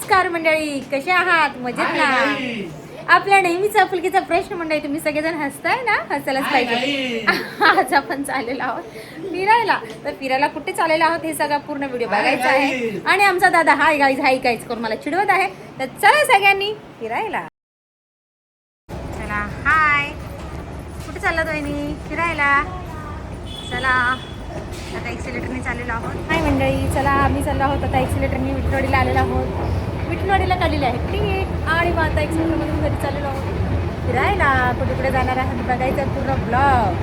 नमस्कार मंडळी, कसे आहात? मजेत ना? आपल्या नेहमीचा फुलकीचा प्रश्न मंडळी, तुम्ही सगळेजण हसताय ना? हसायलाच पाहिजे. आज आपण चाललेलो आहोत फिरायला. तर फिरायला कुठे चाललेलो आहोत हे सगळा पूर्ण व्हिडिओ बघायचा आहे. आणि आमचा दादा हाय गाईज करून मला चिडवत आहे. तर चला सगळ्यांनी फिरायला. चला हाय, कुठे चालला वहिनी? फिरायला चला. आता एक्सिलेटरने चाललेलो आहोत. हाय मंडळी, चला आम्ही चाललो आहोत आता एक्सिलेटरने विठ्ठलवाडीला आलेलो आहोत. विठ्ठलवाडीला काढलेली आहे तिकीट आणि मग आता एक्सिलेटरमधून घरी चाललेलो आहोत फिरायला. कुठे कुठे जाणार आहात बघायचं पूर्ण ब्लॉग.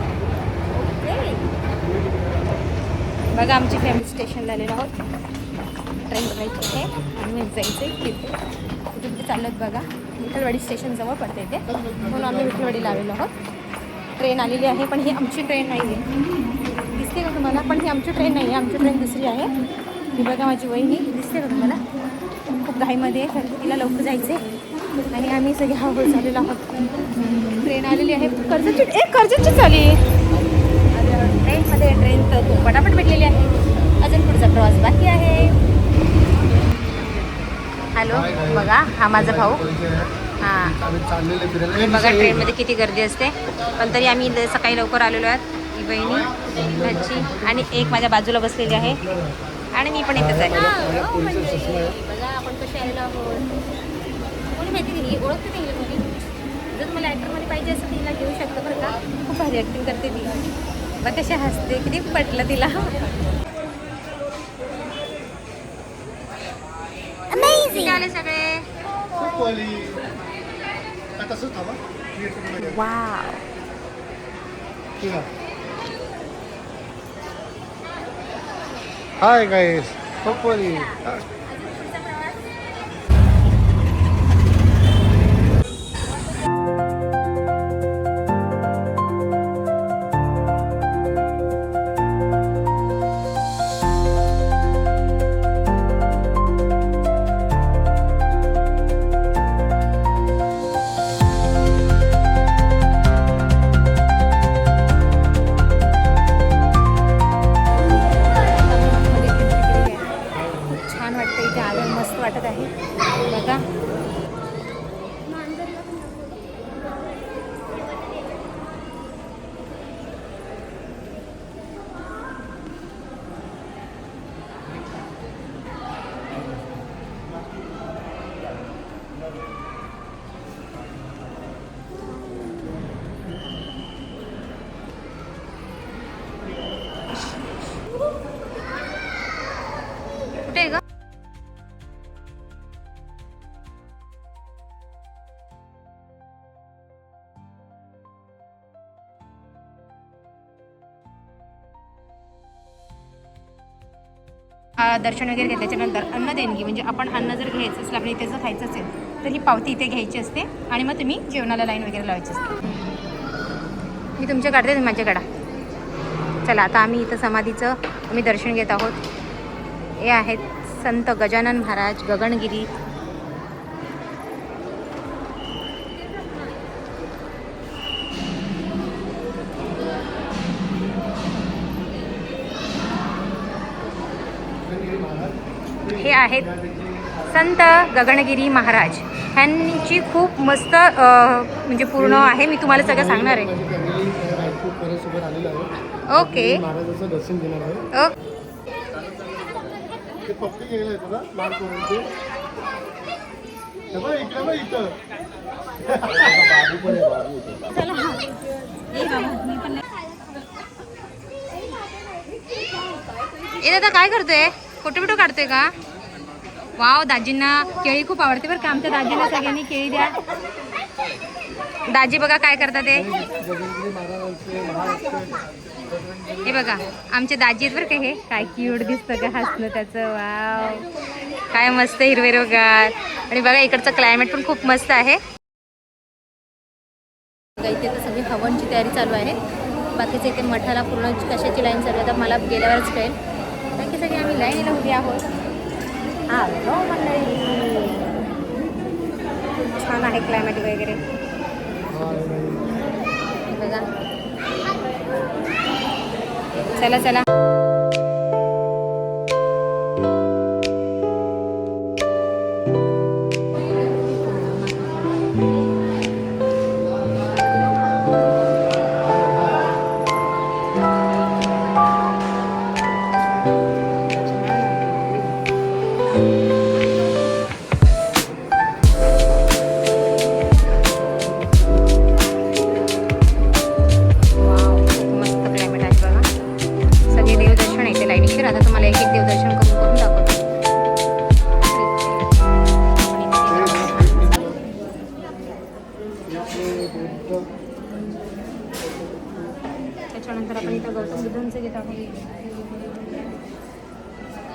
ओके, बघा आमची फॅमिली स्टेशनला आलेलो आहोत. ट्रेन बघायची आहे आणि मग जायचं आहे तिथे. कुठे कुठे चाललो आहेत बघा. विठ्ठलवाडी स्टेशन जवळ पडते ते, म्हणून आम्ही विठ्ठलवाडीला आलेलो आहोत. ट्रेन आलेली आहे पण ही आमची ट्रेन नाही आहे. दिसते का तुम्हाला? पण ही आमची ट्रेन नाही आहे, आमची ट्रेन दुसरी आहे. ही बघा माझी वहिनी, दिसते का तुम्हाला? खूप घाईमध्ये आहे कारण तिला लवकर जायचं आहे आणि आम्ही सगळे हळूहळू चाललेलो आहोत. ट्रेन आलेली आहे कर्जतची चालली ट्रेनमध्ये. ट्रेन तर खूप पटापट भेटलेली आहे. अजून पुढचा प्रवास बाकी आहे. हॅलो, बघा हा माझा भाऊ. हां बघा ट्रेनमध्ये किती गर्दी असते, पण तरी आम्ही सकाळी लवकर आलेलो आहोत. ही बहिणी भाची आणि एक माझ्या बाजूला बसलेली आहे आणि मी पण इथेच आहे. बघा आपण कसे आलेलो आहोत. कोणी माहिती नाही, ओळखते नाही कोणी. जर तुम्हाला ॲक्टरमध्ये पाहिजे असं तिला घेऊ शकतं बरं का. खूप भारी ॲक्टिंग करते ती. बघ कशी हसते, किती पटलं तिला. आले सगळे. Wow, hi guys, hopefully. मस्त वाटत आहे बघा. कुठे आहे ग? दर्शन वगैरे घेतल्याच्यानंतर अन्न देणगी, म्हणजे आपण अन्न जर घ्यायचं असेल, आपल्या इथे जर खायचं असेल तर ही पावती इथे घ्यायची असते आणि मग तुम्ही जेवणाला लाईन वगैरे लावायची असते. मी तुमच्या काढते, तुम्ही माझ्या काढा. चला आता आम्ही इथं समाधीचं आम्ही दर्शन घेत आहोत. हे आहेत संत गजानन महाराज गगनगिरी. हे आहेत संत गगनगिरी महाराज. ह्यांची खूप मस्त म्हणजे पूर्ण आहे. मी तुम्हाला सगळं सांगणार आहे. ओके ए दादा काय करतोय? फोटो बिटो काढतोय का? वाव, दाजींना केळी खूप आवडते बरं का. आमच्या दाजींना सगळ्यांनी केळी द्या. दाजी बघा काय करतात ते. हे बघा आमचे दाजी आहेत बरं का. हे काय क्यूट दिसतं का हसणं त्याचं. वाव, काय मस्त हिरवे हिरवेगार. आणि बघा इकडचं क्लायमेट पण खूप मस्त आहे. इथे तर सगळी हवनची तयारी चालू आहे. बाकीचे इथे मठाला पूर्ण कशाची लाईन चालू आहे आता मला गेल्यावरच कळेल. बाकी सगळे आम्ही लाईनीला उभी आहोत. खूप छान आहे क्लायमेट वगैरे बघा. चला चला.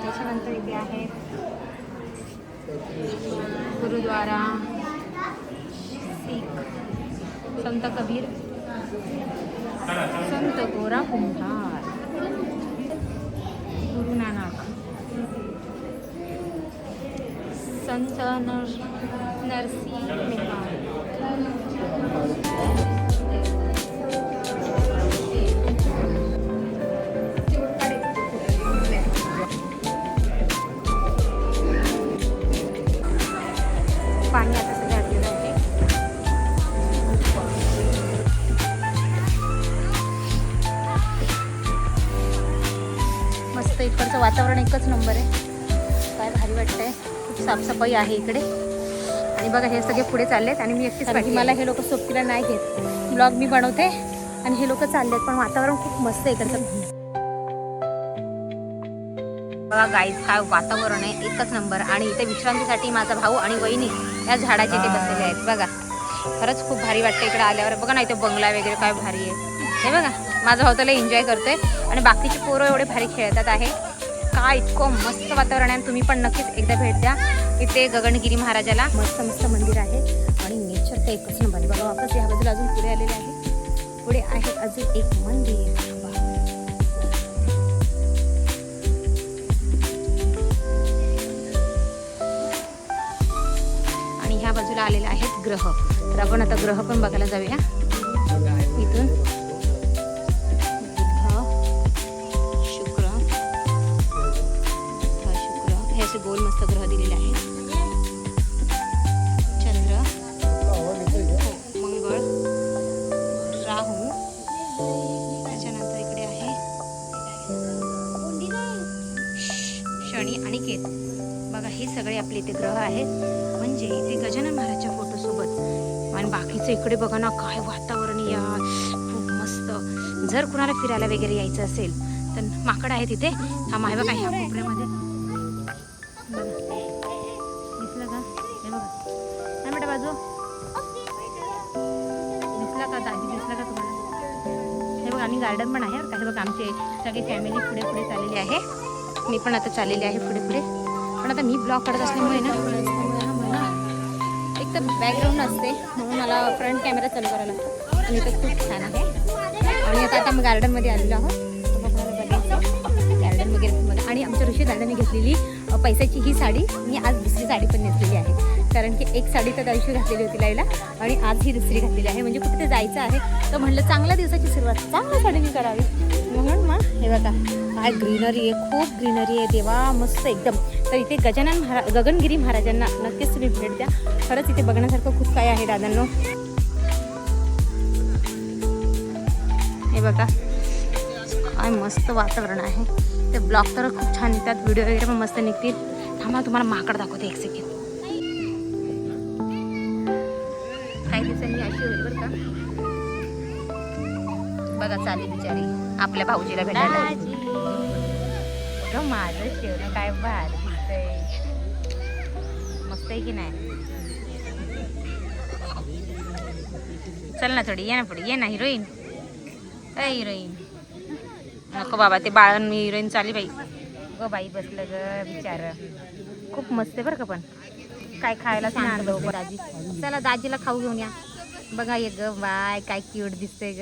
त्याच्यानंतर इथे आहे गुरुद्वारा शीख संत कबीर संत गोरा कुंभार गुरु नानक संत नरसिंह मेहता पाणी आता सध्या आटलेलं आहे. मस्त इकडचं वातावरण एकच नंबर आहे. काय भारी वाटतंय. खूप साफसफाई आहे इकडे. आणि बघा हे सगळे पुढे चाललेत आणि मी एकटीच पाठी. मला हे लोक सोबतीला नाही घेत. ब्लॉग मी बनवते आणि हे लोक चाललेत. पण वातावरण खूप मस्त आहे इकडचं. बघा गाईज काय वातावरण आहे एकच नंबर. आणि इथे विश्रांतीसाठी माझा भाऊ आणि वहिनी या झाडाचे इथे बसलेले आहेत. बघा खरंच खूप भारी वाटतं इकडे आल्यावर. बघा ना इथे बंगला वगैरे काय भारी आहे. हे बघा माझा भाऊ त्याला एन्जॉय करतोय आणि बाकीचे पोरं एवढे भारी खेळतात आहे. काय इतकं मस्त वातावरण आहे. तुम्ही पण नक्कीच एकदा भेट द्या इथे गगनगिरी महाराजाला. मस्त मस्त मंदिर आहे आणि नेचर तर एकच नंबर. बघा वापस या बाजूला अजून पुढे आलेले आहे. पुढे आहे अजून एक मंदिर. ह्या बाजूला आलेले आहेत ग्रह. तर आपण आता ग्रह पण बघायला जाऊया. इथून शुक्र हे असे गोल मस्त ग्रह दिलेले आहेत. चंद्र, मंगळ, राहू, त्याच्यानंतर इकडे आहे शनी आणि केतू. बघा हे सगळे आपले इथे ग्रह आहेत. म्हणजे इथे गजानन महाराजच्या फोटोसोबत. आणि बाकीचं इकडे बघा ना काय वातावरण या खूप मस्त. जर कुणाला फिरायला वगैरे यायचं असेल तर माकड आहे तिथे. हा माहे बघा ह्या कोपऱ्यामध्ये दिसलं का? हे बघा काय म्हणता बाजू दिसला का? दाजी दिसला का तुम्हाला? हे बघा आणि गार्डन पण आहे बरं का. हे बघा आमचे सगळी फॅमिली पुढे पुढे चाललेली आहे. मी पण आता चाललेली आहे पुढे पुढे. पण आता मी ब्लॉग करत असल्यामुळे ना एक तर बॅकग्राऊंड असते म्हणून मला फ्रंट कॅमेरा चालू करायला लागतो. आणि इथं खूप छान आहे. आणि आता मी गार्डनमध्ये आलेलो आहोत. गार्डन वगैरे बघा. आणि आमच्या ऋषी दादाने घेतलेली पैशाची ही साडी मी आज दुसरी साडी पण नेसलेली आहे. कारण की एक साडी तर दिवशी घातलेली होती लाईला आणि आज ही दुसरी घातलेली आहे. म्हणजे कुठे जायचं आहे तर म्हणलं चांगल्या दिवसाची सुरुवात चांगल्या साडीने करावी म्हणून मग हे बघा काय ग्रीनरी आहे. खूप ग्रीनरी आहे देवा मस्त एकदम. तर इथे गगनगिरी महाराजांना नक्कीच तुम्ही भेट द्या. खरंच इथे बघण्यासारखं खूप काय आहे दादांनो. हे बघा काय मस्त वातावरण आहे. ते ब्लॉग तर खूप छान येतात. व्हिडिओ वगैरे पण मस्त निघतील. थांबा तुम्हाला माकड दाखवते एक सेकंड. काही दिवसांनी अशी होईल बरं का. बघा चालेल बिचारी आपल्या भाऊजीला भेटायला. माझं शेवणं काय भारी दिसतंय. मस्त आहे की नाही. चल ना थोडी ये ना पुढे ये ना हिरोईन. हिरोईन नको बाबा ते बाळण मी हिरोईन चाली बाई. ग बाई बसलं ग बिचार. खूप मस्त आहे बरं का. पण काय खायला सांगतो दाजी. चला दाजीला खाऊ घेऊन या. बघा ये ग बाय काय क्यूट दिसतंय ग.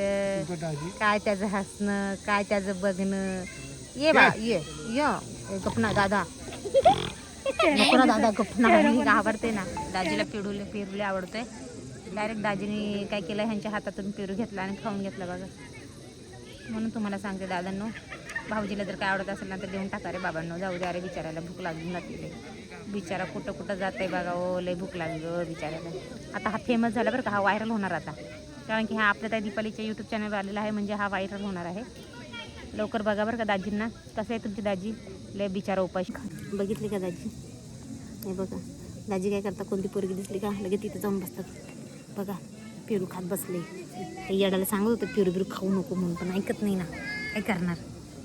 काय त्याचं हसणं काय त्याचं बघणं. ये बा ये गपना दादा. नको ना दादा गपना. मी घाबरते ना. दाजीला पेरूले आवडतोय. डायरेक्ट दाजीने काय केलं ह्यांच्या हातातून पेरू घेतला आणि खाऊन घेतला बघा. म्हणून तुम्हाला सांगते दादांनो भाऊजीला जर काय आवडत असेल ना तर देऊन टाका रे बाबांनो. जाऊ द्या रे बिचारायला भूक लागून जाते. बिचारा कुठं कुठं जाते बघा. ओ लय भूक लागली ग बिचारायला. आता हा फेमस झाला बरं का. हा व्हायरल होणार आता. कारण की हा आपल्या त्या दीपालीच्या यूट्यूब चॅनल आलेला आहे. म्हणजे हा व्हायरल होणार आहे. लवकर बघा बरं का दाजींना. कसं आहे तुमची दाजी लय बिचारा उपाशी. बघितली का दाजी? हे बघा दाजी काय करतात. कोणती पोरगी दिसली का लगेच तिथे जाऊन बसतात बघा. पेरू खात बसले. येडाला सांगत होतं पेरू बिरू खाऊ नको म्हणून पण ऐकत नाही ना. काय करणार.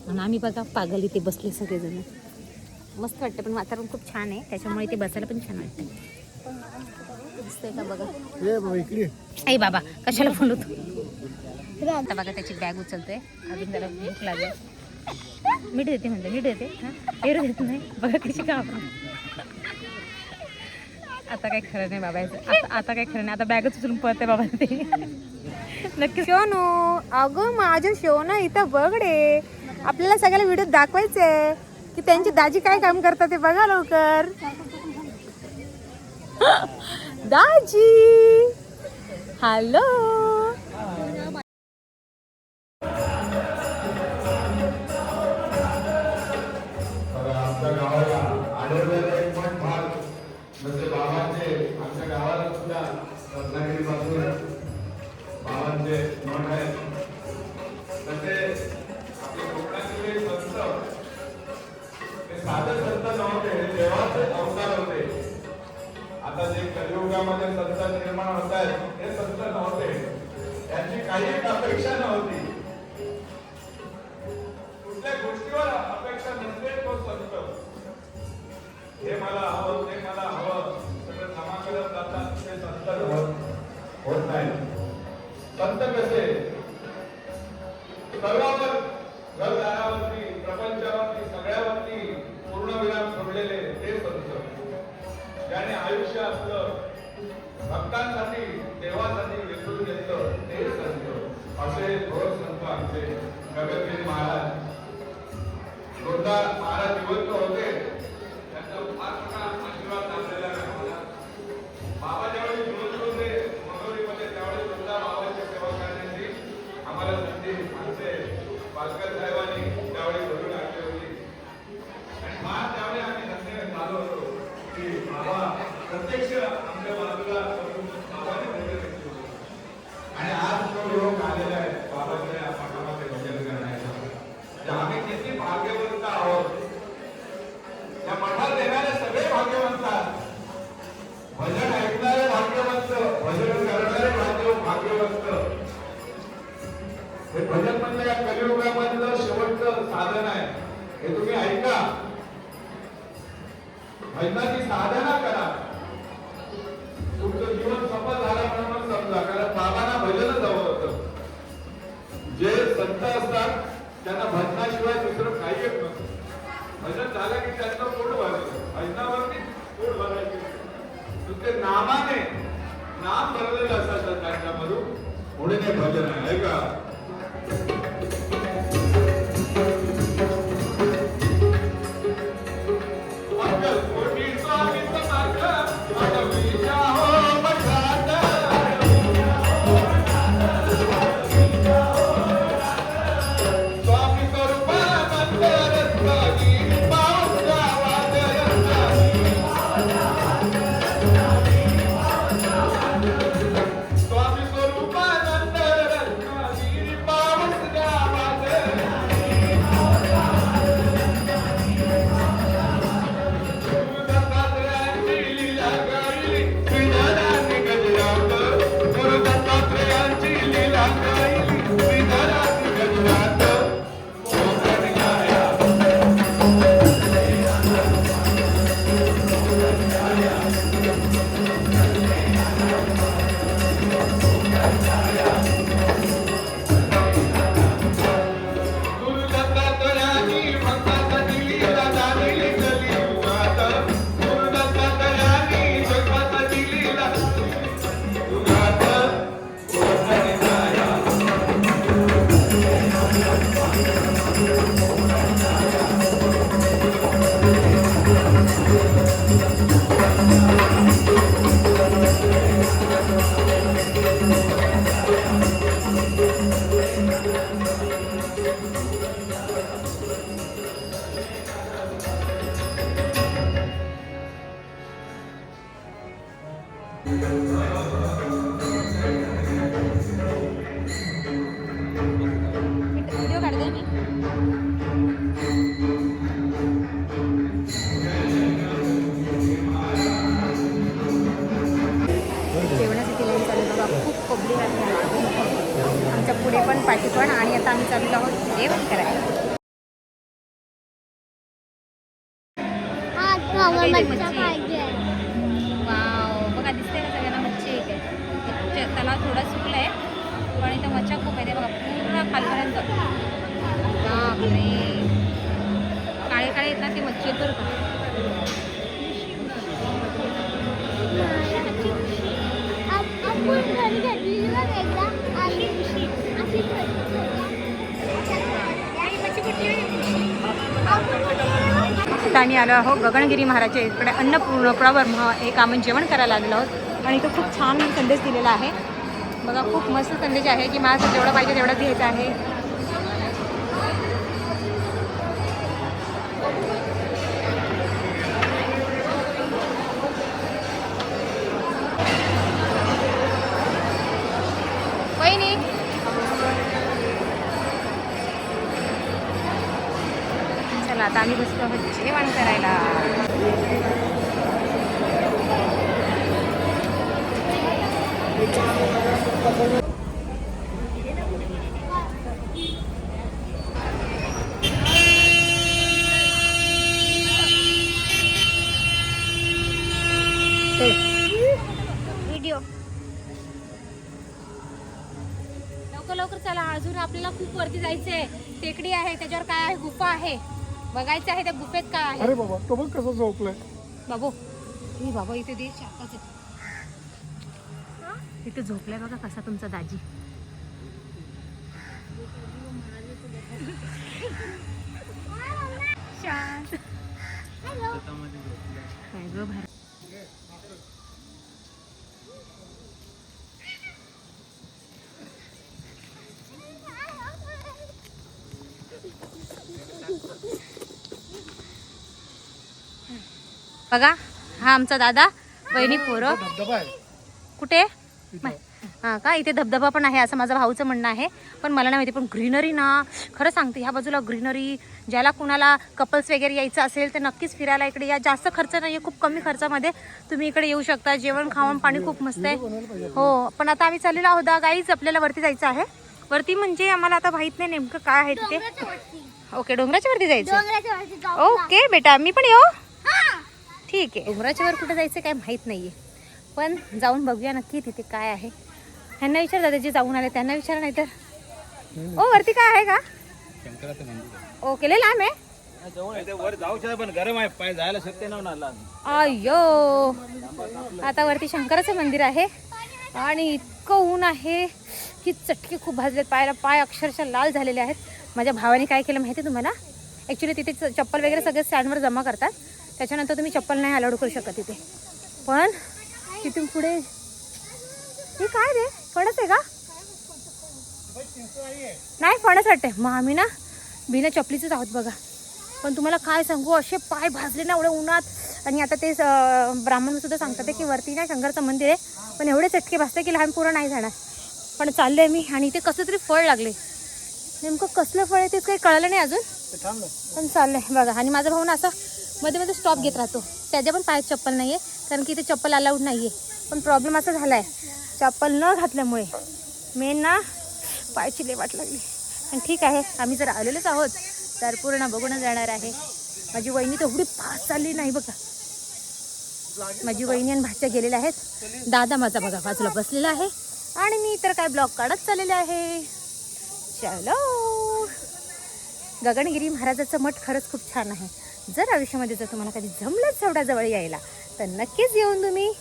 आणि आम्ही बघा पागल इथे बसले सगळेजण. मस्त वाटतं पण वातावरण खूप छान आहे. त्याच्यामुळे इथे बसायला पण छान वाटतं. दिसतंय का बघा. आई बाबा कशाला बोलतो. आता बघा त्याची बॅग उचलतोय. अजून त्याला भूक लागेल. मीठ देते म्हणते, मीठ देते. हां एरू देत नाही. बघा कशी घाबरून. आता काय खरं नाही बाबा याचं. आता काय खरं नाही. आता बॅगच उचलून पळते बाबा ते. नक्की शोनू. अगं माझ्या शोना इथं बघ रे. आपल्याला सगळ्याला व्हिडिओ दाखवायचंय की त्यांची दाजी काय काम करतात ते बघा लवकर. दाजी हॅलो. आमच्या गावाला आढळलेला एक पण भाग जसे बाबांचे आमच्या गावाला सुद्धा रत्नागिरीपासून बाबांचे मठ आहेत. तसे आपले कोकणातील संत हे साधे संत नव्हते, हे देवाचे अवतार होते. आता जे कलियुगामध्ये संत निर्माण होत आहेत हे संत नव्हते. त्यांची काही अपेक्षा नव्हती. कुठल्या गोष्टीवर अपेक्षा नसते तो संत. हे मला हवं, ते मला हवं, सगळं जमा करत जातात ते संत होत नाही. संत कसे सर्वावर, घरदारावरती, प्रपंचावरती, सगळ्यावरती पूर्ण विराम सोडलेले ते संत. ज्याने आयुष्य आपलं भक्तांसाठी, देवासाठी विसरून घेतलं ते संत. असे थोर संत आमचे गगनगिरी महाराज. दोनदा महाराज जिवंत होते. त्यांचा फार मोठा आशीर्वाद लाभलेला आहे. बाबा ज्यावेळी जिवंत होते मंगळूरमध्ये त्यावेळी सुद्धा बाबाची सेवा करण्याची आम्हाला संधी आमचे भास्कर साहेबांनी त्यावेळी घडून आणली होती. आणि फार त्यावेळी आम्ही धन्य झालो होतो की बाबा प्रत्यक्ष आमच्या बाजूला बाबाने बोलले होते. आणि आज तो योग आलेला आहे बाबाच्या मठामध्ये भजन करण्याचा. आम्ही किती भाग्यवंत आहोत. या मठात येणारे सगळे भाग्यवंत आहेत. भजन ऐकणारे भाग्यवंत, भजन करणारे भाग्यवंत. हे भजन म्हणजे या कलियुगामधलं शेवटचं साधन आहे. हे तुम्ही ऐका. भजनाची साधना करा. तुमचं जीवन सफल झालं म्हणून समजा. कारण बाबांना भजनच हवं होतं. जे संत असतात त्यांना भजनाशिवाय दुसरं काही येत नसतं. भजन झालं की त्यांचं पोट भरलं. भजनावरती पोट भरायचे. तुमचे नामाने नाम भरलेलं असायचं त्यांच्यामधून. पुढे ते भजन आहे का. व्हिडिओ काढते मी. जेवणासाठी लाईन चालू बघा. खूप पब्लिक आहे. आमच्या पुढे पण पाठी पण. आणि आता आम्ही चालू आहोत जेवण करायला. वाव बघा दिसते का सगळ्यांना मच्छी एक आहे. तलाव थोडा सुकला आहे पण इथं मच्छा खूप आहे. ते बघा पूर्ण खालपर्यंत. बापरे. आहेत ना ते मच्छी आहेत बरं का. आता आम्ही आलो आहोत गगनगिरी महाराजच्या इकडे अन्नपूर्णावर एक आम्ही जेवण करायला आलेलो आहोत आणि तो खूप छान संदेश दिलेला आहे बघा. खूप मस्त संदेश आहे की मला जेवढं पाहिजे तेवढं घ्यायचं आहे. वहिनी चला आता आम्ही बसलो आहोत जेवण करायला. व्हिडिओ लवकर लवकर चला. अजून आपल्याला खूप वरती जायचंय. टेकडी आहे त्याच्यावर काय आहे गुफा आहे बघायचं आहे. त्या गुफेत काय आहे. अरे बाबा तो बघ कसं झोपलाय बाबू हे बाबा इथे दे चाकाच इथे झोपलाय बघा कसा तुमचा दाजी. शांत काय गं भारी. बघा हा आमचा दादा वहिनी पोरं. धबधबा आहे कुठे इथं. हां का इथे धबधबा पण आहे असं माझं भाऊचं म्हणणं आहे. पण मला नाही माहिती. पण ग्रीनरी ना खरं सांगते ह्या बाजूला ग्रीनरी. ज्याला कुणाला कपल्स वगैरे यायचं असेल तर नक्कीच फिरायला इकडे या. जास्त खर्च नाही आहे. खूप कमी खर्चामध्ये तुम्ही इकडे येऊ शकता. जेवण खावण पाणी खूप मस्त आहे. हो पण आता आम्ही चाललेलो आहोत गाईज. आपल्याला वरती जायचं आहे. वरती म्हणजे आम्हाला आता माहित नाही नेमकं काय आहे तिथे. ओके डोंगराच्या वरती जायचं. ओके बेटा मी पण येऊ. ठीक आहे. डोंगराच्या वर कुठे जायचं काय माहित नाहीये पण जाऊन बघूया नक्की तिथे काय आहे. ह्यांना विचार दादा जे जाऊन आले त्यांना विचार. नाही तर ओ वरती काय आहे का. ओके लय लांब आहे. वर जाऊ पण गरम आहे पाय जायला शक्य नाही. अय्यो आता वरती शंकराचं मंदिर आहे आणि इतकं ऊन आहे की चटके खूप भाजलेत पायाला. पाय अक्षरशः लाल झालेले आहेत. माझ्या भावाने काय केलं माहिती आहे तुम्हाला. ॲक्च्युली तिथे चप्पल वगैरे सगळे स्टँडवर जमा करतात. त्याच्यानंतर तुम्ही चप्पल नाही अलाउड करू शकत तिथे. पण तिथून पुढे हे काय रे फणस आहे का. नाही फणस वाटते. मग आम्ही ना बिना चपलीचंच आहोत बघा. पण तुम्हाला काय सांगू असे पाय भाजले ना एवढ्या उन्हात. आणि आता ते ब्राह्मण सुद्धा सांगतात की वरती ना शंकरचं मंदिर आहे पण एवढे चटके भाजते की लहान पोरं नाही जाणार. पण चाललंय मी आणि इथे कसं तरी फळ लागले. नेमकं कसलं फळ आहे तेच काही कळलं नाही अजून पण चाललंय बघा. आणि माझा भाऊ ना असं मध्ये मध्ये स्टॉप घेत राहतो. त्याच्या पण पायात चप्पल नाही आहे कारण की इथे चप्पल अलाउड नाही आहे. पण प्रॉब्लेम असा झाला आहे चप्पल न घातल्यामुळे मेन ना पायाची लय वाट लागली. आणि ठीक आहे आम्ही जर आलेलोच आहोत तर पूर्ण बघूनच जाणार आहे. माझी वहिनी तेवढी फास्ट चालली नाही बघा. माझी वहिनी आणि भाच्या गेलेल्या आहेत. दादा माझा बघा बाजूला बसलेला आहे आणि मी तर काय ब्लॉग काढत चाललेले आहे. चलो गगनगिरी महाराजाचं मठ खरंच खूप छान आहे. जर आयुष्यामध्ये जर तुम्हाला कधी जमलंच एवढ्या जवळ यायला तर नक्कीच येऊन तुम्ही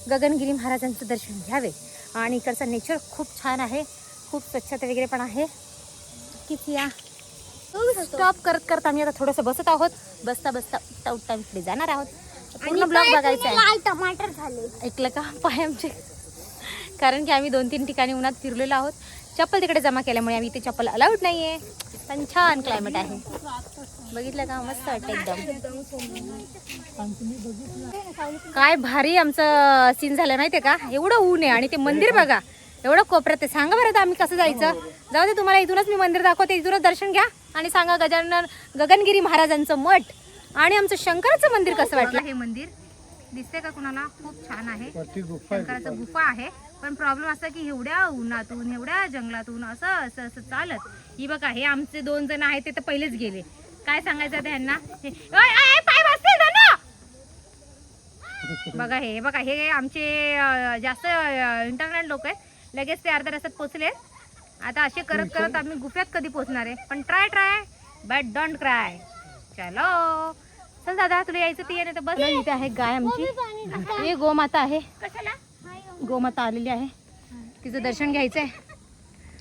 गगनगिरी महाराजांचं दर्शन घ्यावे. आणि इकडचं नेचर खूप छान आहे. खूप स्वच्छता वगैरे पण आहे. नक्कीच या. स्टॉप करत करत आम्ही आता थोडंसं बसत आहोत. बसता बसता उठता उठता इकडे जाणार आहोत. पूर्ण ब्लॉग बघायचा आहे. टमाटर झाले ऐकलं का पाय आमचे. कारण की आम्ही 2-3 ठिकाणी उन्हात फिरलेलो आहोत. चप्पल तिकडे जमा केल्यामुळे आम्ही इथे चप्पल अलाउड नाही आहे. पण छान क्लायमेट आहे. बघितलं का मस्त वाटतं एकदम. काय भारी आमचं सीन झालं माहितीये का. एवढं ऊन आहे आणि ते मंदिर बघा एवढं कोपऱ्यात आहे. सांगा बरं आता आम्ही कसं जायचं. जाऊ दे तुम्हाला इथूनच मी मंदिर दाखवते. इथूनच दर्शन घ्या आणि सांगा गगनगिरी महाराजांचं मठ आणि आमचं शंकराचं मंदिर कसं वाटलं. हे मंदिर दिसते का कुणाला. खूप छान आहे. शंकराचं गुफा आहे. पण प्रॉब्लेम असा की एवढ्या उन्हातून एवढ्या जंगलातून असं असं असं चालत. ही बघा हे आमचे 2 जण आहेत ते तर पहिलेच गेले. काय सांगायचं त्यांना. पाय वाजते ना बघा. हे बघा हे आमचे जास्त इंटरनेट लोक आहेत. लगेच ते अर्ध्या रस्त्यात पोचले. आता असे करत करत आम्ही गुफ्यात कधी पोचणार आहे. पण ट्राय बट डोंट क्राय. चलो चल दादा तुला यायचं ते नाही तर बस. इथे आहे गाय आमची, हे गोमाता आहे. गोमाता आलेली आहे, तिचं दर्शन घ्यायचं आहे.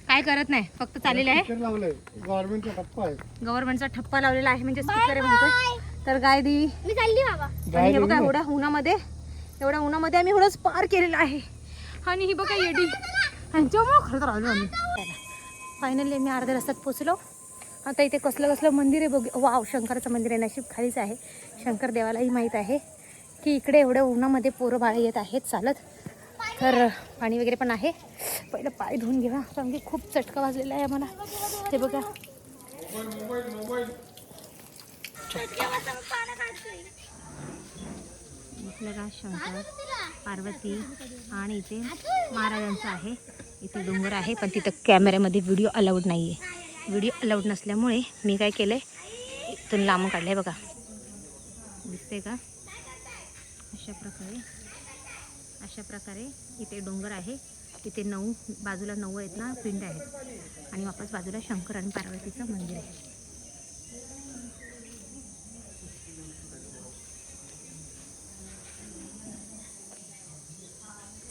काय करत नाही, फक्त चाललेलं आहे. लावलंय गव्हर्नमेंटचा टप्पा आहे. गव्हर्नमेंटचा ठप्पा लावलेला आहे म्हणजे स्पीकर म्हणतो. तर गाय देवी मी चालली बाबा. आणि हे बघा एवढ्या उन्हामध्ये आम्ही एवढंच पार केलेलं आहे. आणि ही बघा येडी ह्यांच्यामुळे खरं तर आलो आम्ही. फायनली मी अर्ध्या रस्त्यात पोचलो. आता इथे कसलं मंदिर आहे बघ. वाव, शंकराचं मंदिर आहे. नशीब खालीच आहे. शंकर देवालाही माहीत आहे की इकडे एवढ्या उन्हामध्ये पोरं बाळ येत आहेत चालत. तर पाणी वगैरे पण आहे. पहिलं पाय धुवून घ्या कारण की खूप चटका वाजलेला आहे आम्हाला. ते बघा आपल्याला शंकर, पार्वती आणि इथे महाराजांचं आहे. इथे डोंगर आहे पण तिथं कॅमेऱ्यामध्ये व्हिडिओ अलाउड नाही आहे. व्हिडिओ अलाउड नसल्यामुळे मी काय केलं आहे, इथून लांब काढलं आहे बघा. दिसते का? अशा प्रकारे इथे डोंगर आहे. इथे 9 बाजूला 9 आहेत ना पिंड आहेत आणि वापस बाजूला शंकर आणि पार्वतीचं मंदिर आहे.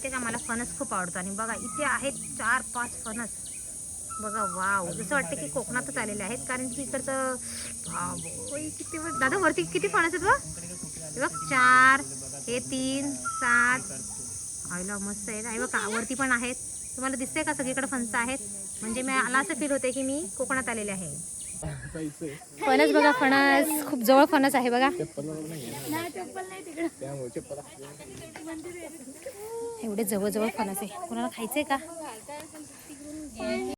तेच आम्हाला फणस खूप आवडतो. आणि बघा इथे आहेत 4-5 फणस बघा. वाव, जसं वाटतं की कोकणातच आलेले आहेत कारण की इकडचं किती दादा वरती किती फणस आहेत बघ. हे बघ 4, हे 3, 7. आईला मस्त आहे. आहे बघा वरती पण आहेत. तुम्हाला दिसतंय का सगळीकडे फणस आहेत. म्हणजे मला असं फील होते की मी कोकणात आलेले आहे. फणस बघा, फणस खूप जवळ फणस आहे बघा. एवढे जवळ फणस आहे. कोणाला खायचंय का?